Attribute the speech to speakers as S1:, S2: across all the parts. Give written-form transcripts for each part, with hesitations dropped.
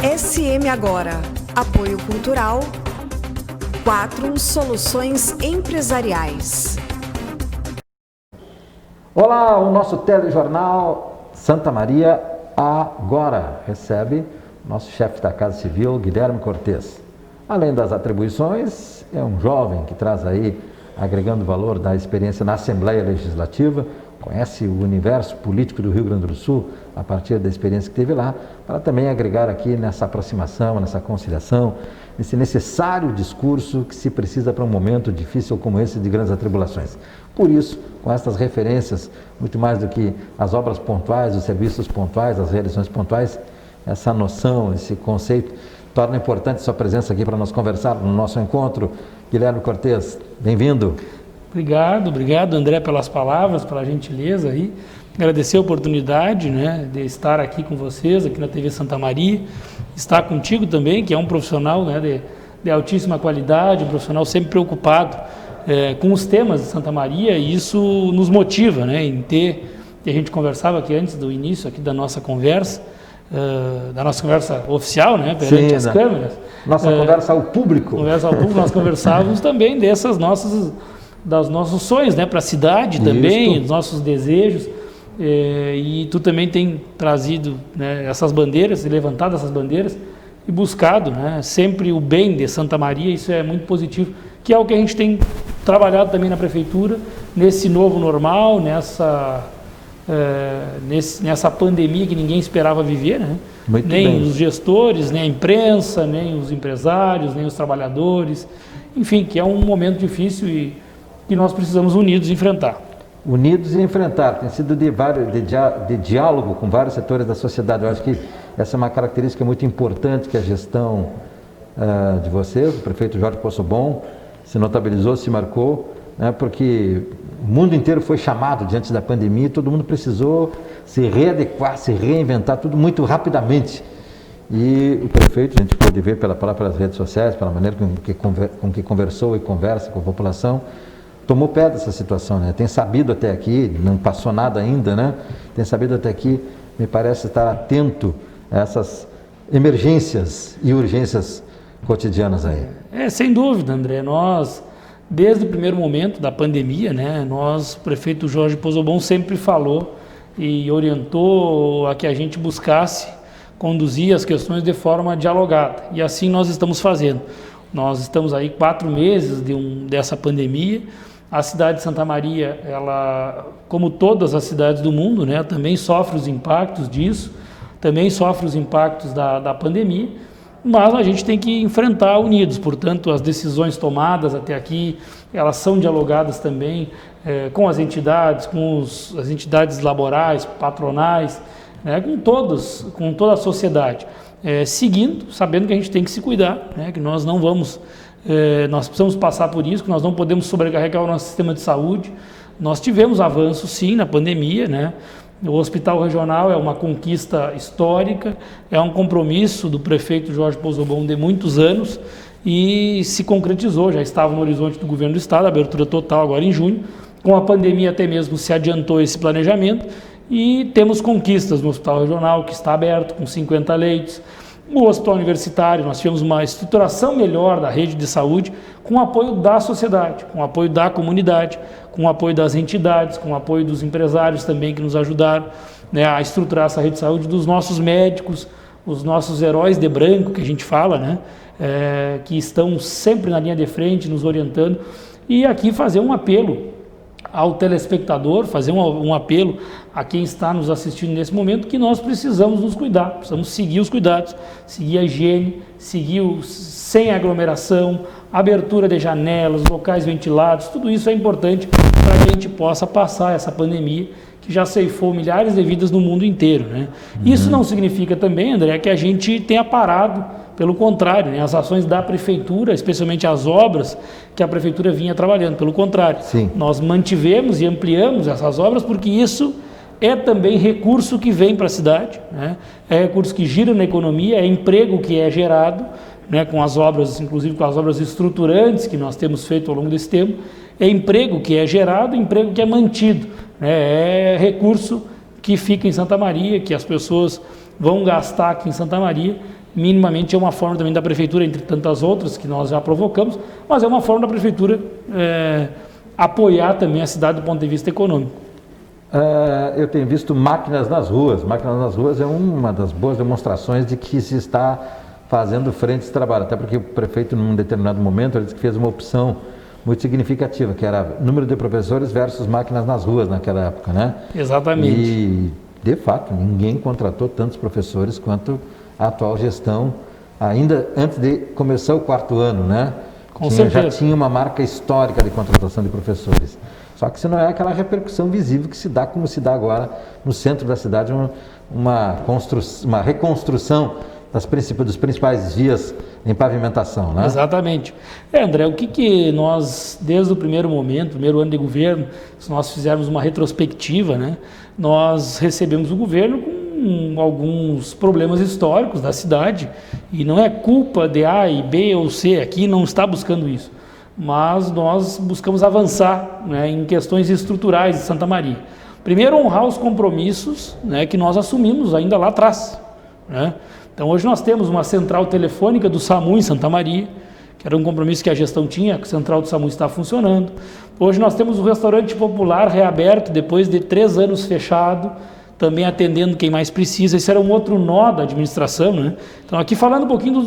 S1: SM Agora. Apoio Cultural. 4 Soluções Empresariais.
S2: Olá, o nosso telejornal Santa Maria Agora recebe nosso chefe da Casa Civil, Guilherme Cortes. Além das atribuições, é um jovem que traz aí, agregando valor da experiência na Assembleia Legislativa, conhece o universo político do Rio Grande do Sul a partir da experiência que teve lá, para também agregar aqui nessa aproximação, nessa conciliação, nesse necessário discurso que se precisa para um momento difícil como esse de grandes atribulações. Por isso, com estas referências, muito mais do que as obras pontuais, os serviços pontuais, as realizações pontuais, essa noção, esse conceito, torna importante sua presença aqui para nós conversar no nosso encontro. Guilherme Cortes, bem-vindo.
S3: Obrigado André pelas palavras, pela gentileza aí. Agradecer a oportunidade, né, de estar aqui com vocês, aqui na TV Santa Maria, estar contigo também, que é um profissional, né, de altíssima qualidade, um profissional sempre preocupado com os temas de Santa Maria, e isso nos motiva, né, em ter, que a gente conversava aqui antes do início aqui da nossa conversa oficial, né, perante as câmeras.
S2: Nossa conversa ao público.
S3: Nós conversávamos também dos nossos sonhos, né, para a cidade também, dos nossos desejos, e tu também tem trazido, né, essas bandeiras, levantado essas bandeiras e buscado, né, sempre o bem de Santa Maria. Isso é muito positivo, que é o que a gente tem trabalhado também na Prefeitura, nesse novo normal, nessa pandemia que ninguém esperava viver, né? Nem os gestores, nem a imprensa, nem os empresários, nem os trabalhadores, enfim, que é um momento difícil e que nós precisamos unidos enfrentar. Unidos e enfrentar, tem sido de diálogo com vários setores da sociedade. Eu acho que essa é uma característica muito importante que a gestão de vocês, o prefeito Jorge Poçobon, se notabilizou, se marcou, né, porque o mundo inteiro foi chamado diante da pandemia, todo mundo precisou se readequar, se reinventar, tudo muito rapidamente. E o prefeito, a gente pôde ver pelas redes sociais, pela maneira com que conversou e conversa com a população, tomou pé dessa situação, né? Tem sabido até aqui, não passou nada ainda, né? Tem sabido até aqui, me parece estar atento a essas emergências e urgências cotidianas aí. Sem dúvida, André. Nós, desde o primeiro momento da pandemia, né, o prefeito Jorge Poçobon sempre falou e orientou a que a gente buscasse conduzir as questões de forma dialogada. E assim nós estamos fazendo. Nós estamos aí 4 meses dessa pandemia. A cidade de Santa Maria, ela, como todas as cidades do mundo, né, também sofre os impactos disso, também sofre os impactos da pandemia, mas a gente tem que enfrentar unidos. Portanto, as decisões tomadas até aqui, elas são dialogadas também com as entidades, as entidades laborais, patronais, né, com toda a sociedade, sabendo que a gente tem que se cuidar, né, que nós não vamos, nós precisamos passar por isso, que nós não podemos sobrecarregar o nosso sistema de saúde. Nós tivemos avanços sim na pandemia, né? O Hospital Regional é uma conquista histórica, é um compromisso do prefeito Jorge Poçobon de muitos anos e se concretizou, já estava no horizonte do governo do estado, abertura total agora em junho. Com a pandemia até mesmo se adiantou esse planejamento e temos conquistas no Hospital Regional, que está aberto com 50 leitos. O Hospital Universitário, nós tivemos uma estruturação melhor da rede de saúde com o apoio da sociedade, com o apoio da comunidade, com o apoio das entidades, com o apoio dos empresários também que nos ajudaram, né, a estruturar essa rede de saúde, dos nossos médicos, os nossos heróis de branco, que a gente fala, né, que estão sempre na linha de frente, nos orientando. E aqui fazer um apelo ao telespectador, fazer um apelo a quem está nos assistindo nesse momento, que nós precisamos nos cuidar, precisamos seguir os cuidados, seguir a higiene, seguir sem aglomeração, abertura de janelas, locais ventilados. Tudo isso é importante para que a gente possa passar essa pandemia que já ceifou milhares de vidas no mundo inteiro, né? Isso não significa também, André, que a gente tenha parado. Pelo contrário, né, as ações da Prefeitura, especialmente as obras que a Prefeitura vinha trabalhando, pelo contrário, nós mantivemos e ampliamos essas obras, porque isso é também recurso que vem para a cidade, né? É recurso que gira na economia, é emprego que é gerado, né, com as obras, inclusive com as obras estruturantes que nós temos feito ao longo desse tempo, é emprego que é gerado, emprego que é mantido, né? É recurso que fica em Santa Maria, que as pessoas vão gastar aqui em Santa Maria, minimamente é uma forma também da Prefeitura, entre tantas outras que nós já provocamos, mas é uma forma da Prefeitura apoiar também a cidade do ponto de vista econômico.
S2: Eu tenho visto máquinas nas ruas. Máquinas nas ruas é uma das boas demonstrações de que se está fazendo frente esse trabalho, até porque o prefeito, num determinado momento, ele disse que fez uma opção muito significativa, que era número de professores versus máquinas nas ruas naquela época, né?
S3: Exatamente.
S2: E, de fato, ninguém contratou tantos professores quanto a atual gestão, ainda antes de começar o 4º ano, né?
S3: Com certeza.
S2: Já tinha uma marca histórica de contratação de professores. Só que se não é aquela repercussão visível que se dá, como se dá agora no centro da cidade, uma reconstrução dos principais vias em pavimentação, né?
S3: Exatamente. André, o que nós, desde o primeiro momento, primeiro ano de governo, se nós fizermos uma retrospectiva, né, nós recebemos o governo com alguns problemas históricos da cidade, e não é culpa de A e B ou C, aqui não está buscando isso, mas nós buscamos avançar, né, em questões estruturais de Santa Maria. Primeiro, honrar os compromissos, né, que nós assumimos ainda lá atrás, né? Então, hoje nós temos uma central telefônica do SAMU em Santa Maria, que era um compromisso que a gestão tinha, que a central do SAMU está funcionando. Hoje nós temos o restaurante popular reaberto, depois de 3 anos fechado, também atendendo quem mais precisa. Esse era um outro nó da administração, né? Então, aqui falando um pouquinho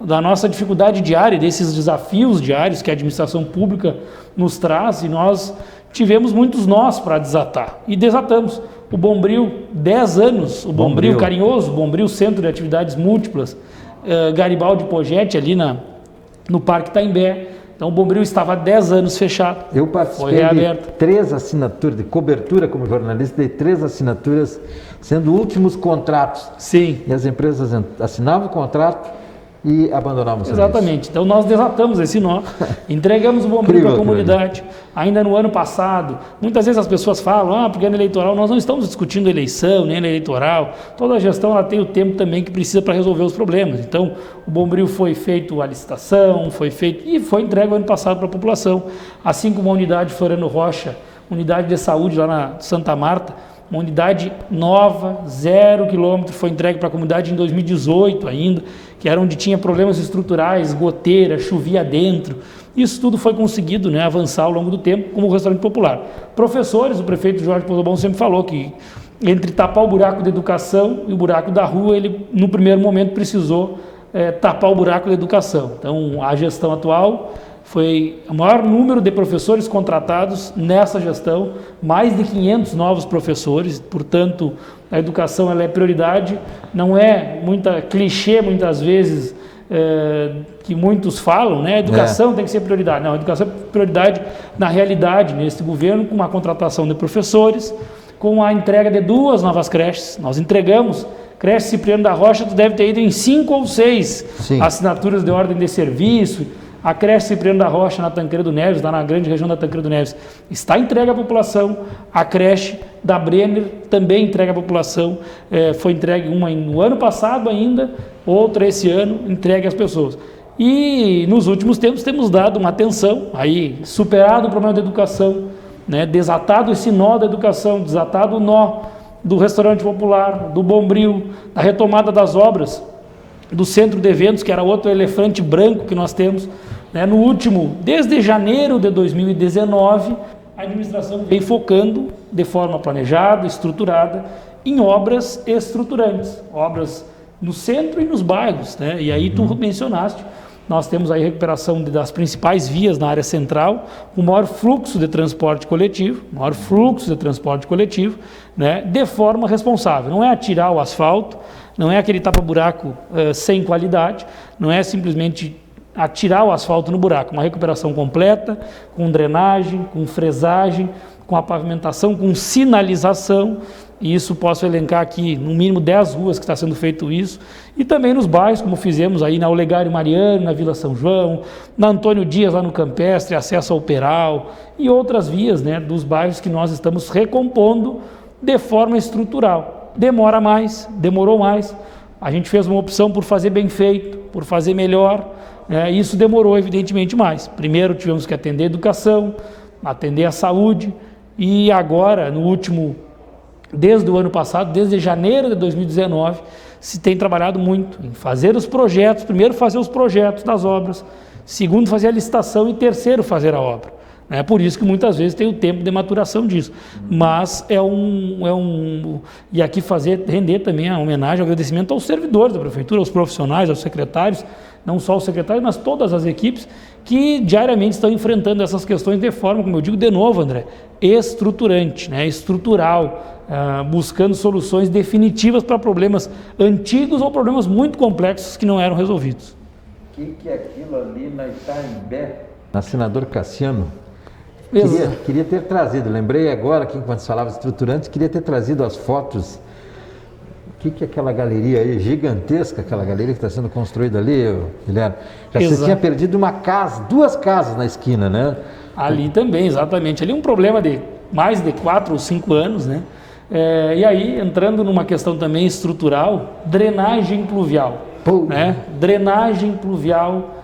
S3: da nossa dificuldade diária, desses desafios diários que a administração pública nos traz, e nós tivemos muitos nós para desatar, e desatamos. O Bombril, 10 anos, o Bombril carinhoso, o Bombril Centro de Atividades Múltiplas, Garibaldi Poggetti, ali no Parque Taimbé. Então, o Bombril estava há 10 anos fechado.
S2: Eu participei de 3 assinaturas, de cobertura como jornalista, de 3 assinaturas, sendo últimos contratos.
S3: Sim.
S2: E as empresas assinavam o contrato e abandonavam o serviço.
S3: Exatamente. Então, nós desatamos esse nó, entregamos o Bombril para a comunidade. Ainda no ano passado, muitas vezes as pessoas falam, porque ano eleitoral, nós não estamos discutindo eleição, nem eleitoral. Toda a gestão ela tem o tempo também que precisa para resolver os problemas. Então, o Bombril foi feito a licitação, e foi entregue ano passado para a população. Assim como a unidade Floriano Rocha, unidade de saúde lá na Santa Marta, uma unidade nova, 0 quilômetro, foi entregue para a comunidade em 2018 ainda, que era onde tinha problemas estruturais, goteira, chovia dentro. Isso tudo foi conseguido, né, avançar ao longo do tempo, como o restaurante popular. Professores, o prefeito Jorge Pozobon sempre falou que entre tapar o buraco da educação e o buraco da rua, ele no primeiro momento precisou tapar o buraco da educação. Então, a gestão atual foi o maior número de professores contratados nessa gestão, mais de 500 novos professores, portanto, a educação ela é prioridade, não é muita clichê muitas vezes que muitos falam, né? A educação tem que ser prioridade. Não, a educação é prioridade na realidade, nesse governo, com uma contratação de professores, com a entrega de 2 novas creches. Nós entregamos creche Cipriano da Rocha, tu deve ter ido em 5 ou 6 assinaturas de ordem de serviço. A creche Cipriano da Rocha, na Tancredo Neves, lá na grande região da Tancredo Neves, está entregue à população. A creche da Brenner também entregue à população. Foi entregue uma no ano passado ainda, outra esse ano, entregue às pessoas. E nos últimos tempos temos dado uma atenção, aí superado o problema da educação, né, desatado esse nó da educação, desatado o nó do restaurante popular, do Bombril, da retomada das obras, do centro de eventos, que era outro elefante branco que nós temos, né? No último, desde janeiro de 2019, a administração vem focando de forma planejada, estruturada, em obras estruturantes, obras no centro e nos bairros, né? E aí tu mencionaste, nós temos aí a recuperação das principais vias na área central, o maior fluxo de transporte coletivo, né? De forma responsável, não é atirar o asfalto, não é aquele tapa-buraco sem qualidade, não é simplesmente atirar o asfalto no buraco, uma recuperação completa, com drenagem, com fresagem, com a pavimentação, com sinalização, e isso posso elencar aqui, no mínimo 10 ruas que está sendo feito isso, e também nos bairros, como fizemos aí na Olegário Mariano, na Vila São João, na Antônio Dias, lá no Campestre, acesso ao Peral, e outras vias, né, dos bairros que nós estamos recompondo de forma estrutural. Demora mais, demorou mais, a gente fez uma opção por fazer bem feito, por fazer melhor, isso demorou evidentemente mais. Primeiro tivemos que atender a educação, atender a saúde, e agora, desde o ano passado, desde janeiro de 2019, se tem trabalhado muito em fazer os projetos, primeiro fazer os projetos das obras, segundo fazer a licitação e terceiro fazer a obra. É por isso que muitas vezes tem o tempo de maturação disso. Mas e aqui render também a homenagem, o agradecimento aos servidores da prefeitura, aos profissionais, aos secretários, não só os secretários, mas todas as equipes que diariamente estão enfrentando essas questões de forma, como eu digo de novo, André, estruturante, né, estrutural, buscando soluções definitivas para problemas antigos ou problemas muito complexos que não eram resolvidos.
S2: O que é aquilo ali na Itaimbé? Na Senador Cassiano? Queria ter trazido, lembrei agora que enquanto falava estruturante, queria ter trazido as fotos. O que é aquela galeria aí, gigantesca, aquela galeria que está sendo construída ali, Guilherme? Você tinha perdido uma casa, 2 casas na esquina, né?
S3: Ali também, exatamente. Ali é um problema de mais de 4 ou 5 anos, né? E aí, entrando numa questão também estrutural, drenagem pluvial. Né? Drenagem pluvial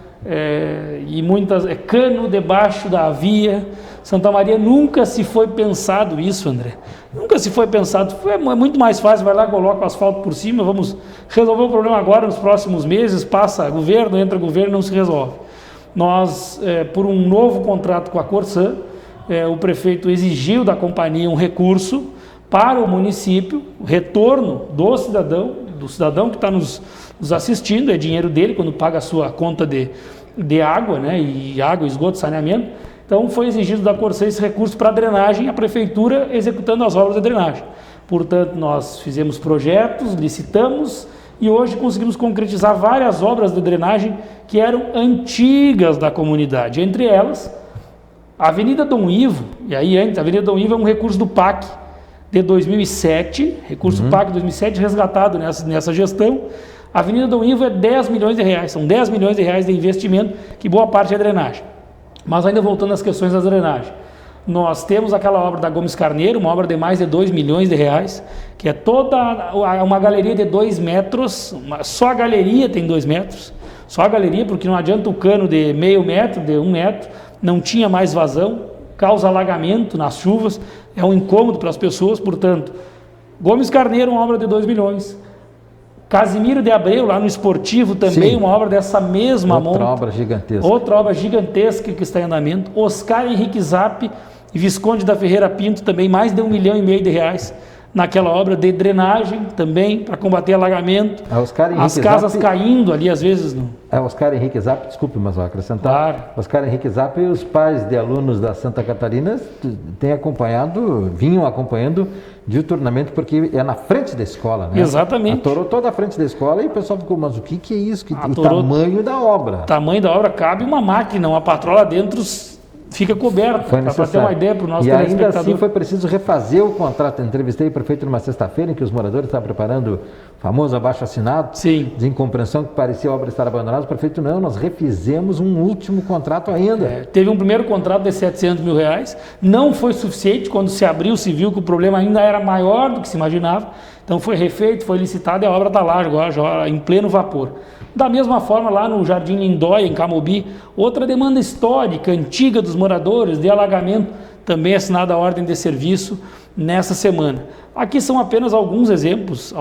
S3: e muitas... cano debaixo da via. Santa Maria nunca se foi pensado isso, André. Nunca se foi pensado. É muito mais fácil, vai lá, coloca o asfalto por cima, vamos resolver o problema agora, nos próximos meses, passa governo, entra governo, não se resolve. Nós, por um novo contrato com a Corsã, o prefeito exigiu da companhia um recurso para o município, retorno do cidadão que está nos assistindo, é dinheiro dele quando paga a sua conta de água, né, e água, esgoto, saneamento. Então foi exigido da Corsã esse recurso para a drenagem, a prefeitura executando as obras de drenagem. Portanto, nós fizemos projetos, licitamos e hoje conseguimos concretizar várias obras de drenagem que eram antigas da comunidade. Entre elas, a Avenida Dom Ivo, e aí antes, a Avenida Dom Ivo é um recurso do PAC de 2007, recurso PAC de 2007 resgatado nessa gestão. A Avenida Dom Ivo é 10 milhões de reais, são 10 milhões de reais de investimento, que boa parte é drenagem. Mas ainda voltando às questões da drenagem, nós temos aquela obra da Gomes Carneiro, uma obra de mais de 2 milhões de reais, que é toda uma galeria de 2 metros, só a galeria tem 2 metros, só a galeria, porque não adianta o cano de meio metro, de 1 metro, não tinha mais vazão, causa alagamento nas chuvas, é um incômodo para as pessoas, portanto, Gomes Carneiro, uma obra de 2 milhões, Casimiro de Abreu, lá no Esportivo, também. Sim. Uma obra dessa mesma monta. Outra obra gigantesca que está em andamento. Oscar Henrique Zapp e Visconde da Ferreira Pinto, também mais de 1,5 milhão de reais naquela obra de drenagem também, para combater alagamento. As casas caindo ali, às vezes.
S2: Oscar Henrique Zapp, desculpe, mas vou acrescentar. Claro. Oscar Henrique Zapp e os pais de alunos da Santa Catarina vinham acompanhando diuturnamente, porque é na frente da escola, né?
S3: Exatamente.
S2: Atorou toda a frente da escola e o pessoal ficou, mas o que é isso? O tamanho da obra. O
S3: tamanho da obra, cabe uma máquina, uma patrola dentro, fica coberta, para ter uma ideia para o nosso telespectador.
S2: E ainda assim foi preciso refazer o contrato. Eu entrevistei o prefeito numa sexta-feira em que os moradores estavam preparando o famoso abaixo-assinado.
S3: Sim.
S2: De incompreensão, que parecia a obra estar abandonada. O prefeito, não, nós refizemos um último contrato ainda.
S3: Teve um primeiro contrato de 700 mil reais, não foi suficiente. Quando se abriu, se viu que o problema ainda era maior do que se imaginava. Então foi refeito, foi licitado e a obra está lá agora, já em pleno vapor. Da mesma forma, lá no Jardim Lindóia, em Camobi, outra demanda histórica, antiga dos moradores, de alagamento, também assinada a ordem de serviço nessa semana. Aqui são apenas alguns exemplos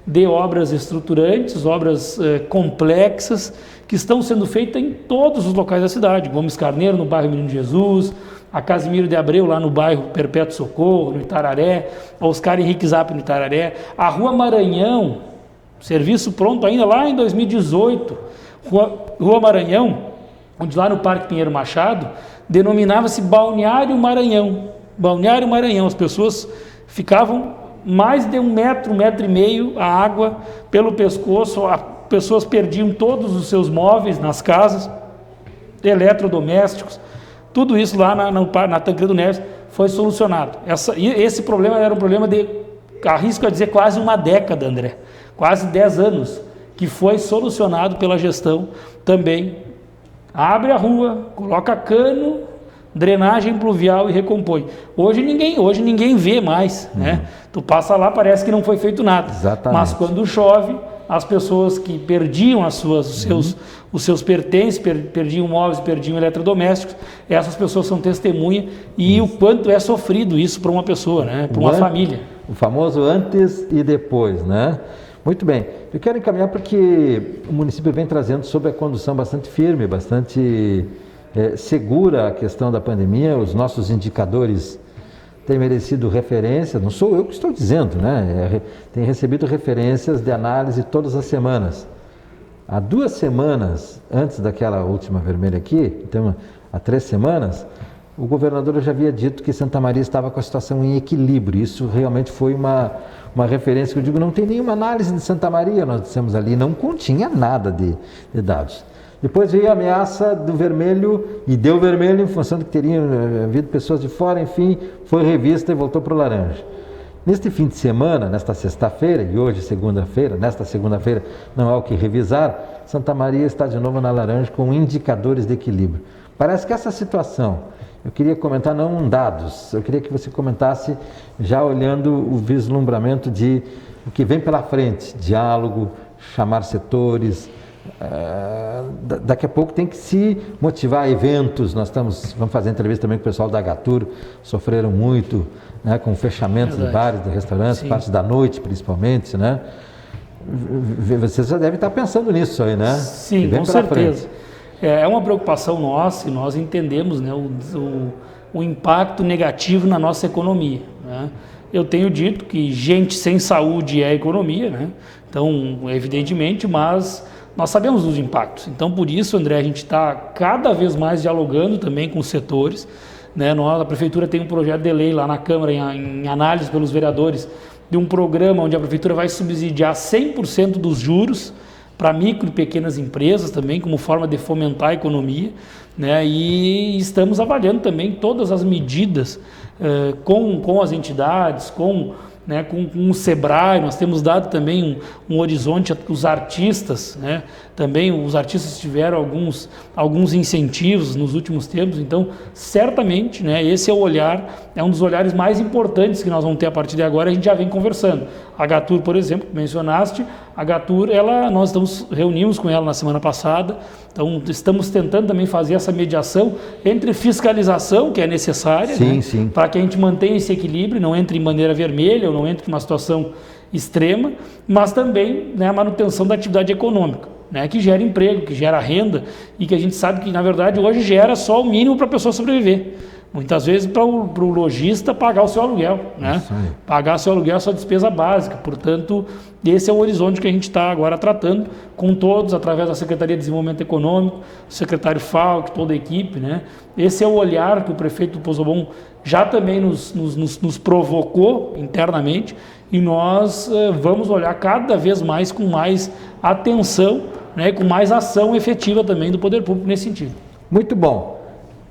S3: de obras estruturantes, obras complexas, que estão sendo feitas em todos os locais da cidade. Gomes Carneiro, no bairro Menino Jesus, a Casimiro de Abreu, lá no bairro Perpétuo Socorro, no Itararé, a Oscar Henrique Zapp, no Itararé, a Rua Maranhão, serviço pronto ainda lá em 2018, Rua Maranhão, onde lá no Parque Pinheiro Machado, denominava-se Balneário Maranhão. Balneário Maranhão, as pessoas ficavam mais de 1 metro, 1,5 metro, a água pelo pescoço, as pessoas perdiam todos os seus móveis nas casas, eletrodomésticos, tudo isso lá na Tancredo Neves foi solucionado. Esse problema era um problema de, arrisco a dizer, quase uma década, André. Quase 10 anos, que foi solucionado pela gestão também. Abre a rua, coloca cano, drenagem pluvial e recompõe. Hoje ninguém vê mais, né? Tu passa lá, parece que não foi feito nada.
S2: Exatamente.
S3: Mas quando chove, as pessoas que perdiam os seus pertences, perdiam móveis, perdiam eletrodomésticos, essas pessoas são testemunha e o quanto é sofrido isso para uma pessoa, né? Para uma família.
S2: O famoso antes e depois, né? Muito bem. Eu quero encaminhar porque o município vem trazendo sobre a condução bastante firme, bastante segura a questão da pandemia. Os nossos indicadores têm merecido referência, não sou eu que estou dizendo, né? Tem recebido referências de análise todas as semanas. Há 2 semanas, antes daquela última vermelha aqui, então há 3 semanas, o governador já havia dito que Santa Maria estava com a situação em equilíbrio. Isso realmente foi uma referência que eu digo, não tem nenhuma análise de Santa Maria, nós dissemos ali, não continha nada de dados. Depois veio a ameaça do vermelho e deu vermelho em função de que teriam havido pessoas de fora, enfim, foi revista e voltou para o laranja. Neste fim de semana, nesta sexta-feira e hoje segunda-feira, nesta segunda-feira não há o que revisar, Santa Maria está de novo na laranja com indicadores de equilíbrio. Parece que essa situação, eu queria comentar não dados, eu queria que você comentasse já olhando o vislumbramento de o que vem pela frente, diálogo, chamar setores. Daqui a pouco tem que se motivar eventos. Vamos fazer entrevista também com o pessoal da Agatur, sofreram muito, né, com fechamentos de bares, de restaurantes, sim, partes da noite principalmente, né? Você já deve estar pensando nisso aí, né?
S3: Sim, com certeza. É uma preocupação nossa e nós entendemos, né, o impacto negativo na nossa economia, né? Eu tenho dito que gente sem saúde é economia, né? Então, evidentemente, mas nós sabemos dos impactos. Então, por isso, André, a gente está cada vez mais dialogando também com os setores, né? A Prefeitura tem um projeto de lei lá na Câmara, em análise pelos vereadores, de um programa onde a Prefeitura vai subsidiar 100% dos juros para micro e pequenas empresas também, como forma de fomentar a economia, né? E estamos avaliando também todas as medidas com as entidades, com o Sebrae. Nós temos dado também um horizonte para os artistas, né? Também os artistas tiveram alguns incentivos nos últimos tempos, então certamente, né, esse é um dos olhares mais importantes que nós vamos ter a partir de agora. A gente já vem conversando. A Agatur, por exemplo, que mencionaste, a Agatur, nós reunimos com ela na semana passada, então estamos tentando também fazer essa mediação entre fiscalização, que é necessária,
S2: sim,
S3: né,
S2: sim,
S3: para que a gente mantenha esse equilíbrio, não entre em bandeira vermelha ou não entre em uma situação extrema, mas também, né, a manutenção da atividade econômica, né, que gera emprego, que gera renda e que a gente sabe que, na verdade, hoje gera só o mínimo para a pessoa sobreviver. Muitas vezes para o lojista pagar o seu aluguel, né? Pagar seu aluguel é a sua despesa básica. Portanto, esse é o horizonte que a gente está agora tratando com todos, através da Secretaria de Desenvolvimento Econômico, o secretário Falck, toda a equipe, né? Esse é o olhar que o prefeito do Pouso Bom já também nos provocou internamente, e nós vamos olhar cada vez mais com mais atenção, né? Com mais ação efetiva também do poder público nesse sentido.
S2: Muito bom.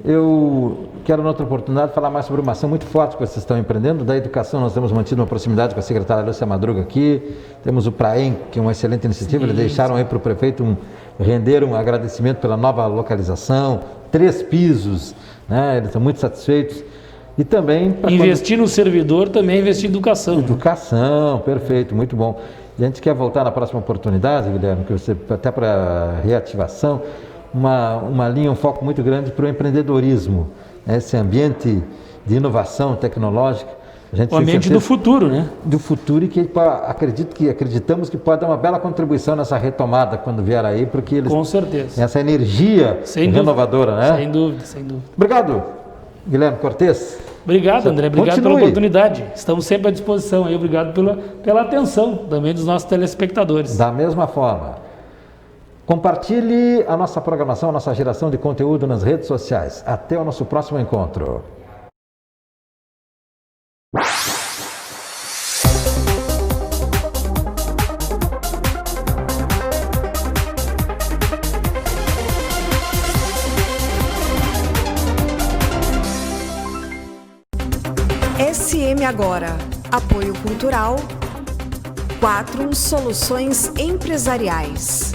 S2: Eu quero, noutra oportunidade, falar mais sobre uma ação muito forte que vocês estão empreendendo. Da educação, nós temos mantido uma proximidade com a secretária Lúcia Madruga aqui. Temos o Praem, que é uma excelente iniciativa. Eles deixaram aí para o prefeito render um agradecimento pela nova localização, 3 pisos, né? Eles estão muito satisfeitos. E também...
S3: Investir no servidor, também investir em educação.
S2: Educação, né? Perfeito, muito bom. E a gente quer voltar na próxima oportunidade, Guilherme, que você, até para reativação, uma linha, um foco muito grande para o empreendedorismo, né? Esse ambiente de inovação tecnológica.
S3: O ambiente do futuro, né?
S2: Do futuro, e que acreditamos que pode dar uma bela contribuição nessa retomada quando vier aí, porque eles...
S3: Com certeza.
S2: Essa energia renovadora, né?
S3: Sem dúvida, sem dúvida.
S2: Obrigado, Guilherme Cortes.
S3: Obrigado, André. Obrigado pela oportunidade. Estamos sempre à disposição aí. Obrigado pela atenção também dos nossos telespectadores.
S2: Da mesma forma. Compartilhe a nossa programação, a nossa geração de conteúdo nas redes sociais. Até o nosso próximo encontro.
S1: SM Agora. Apoio Cultural. 4 Soluções Empresariais.